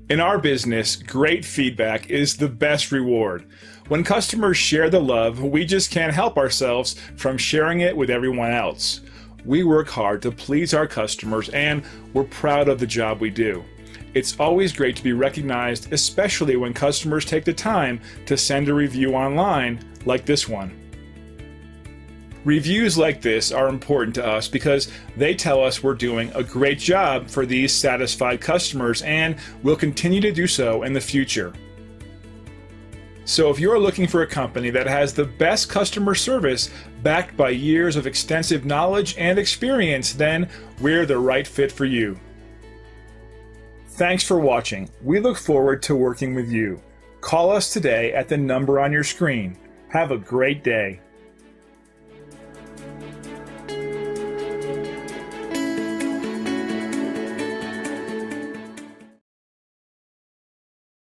In our business, great feedback is the best reward. When customers share the love, we just can't help ourselves from sharing it with everyone else. We work hard to please our customers, and we're proud of the job we do. It's always great to be recognized, especially when customers take the time to send a review online like this one. Reviews like this are important to us because they tell us we're doing a great job for these satisfied customers and will continue to do so in the future. So if you're looking for a company that has the best customer service backed by years of extensive knowledge and experience, then we're the right fit for you. Thanks for watching. We look forward to working with you. Call us today at the number on your screen. Have a great day.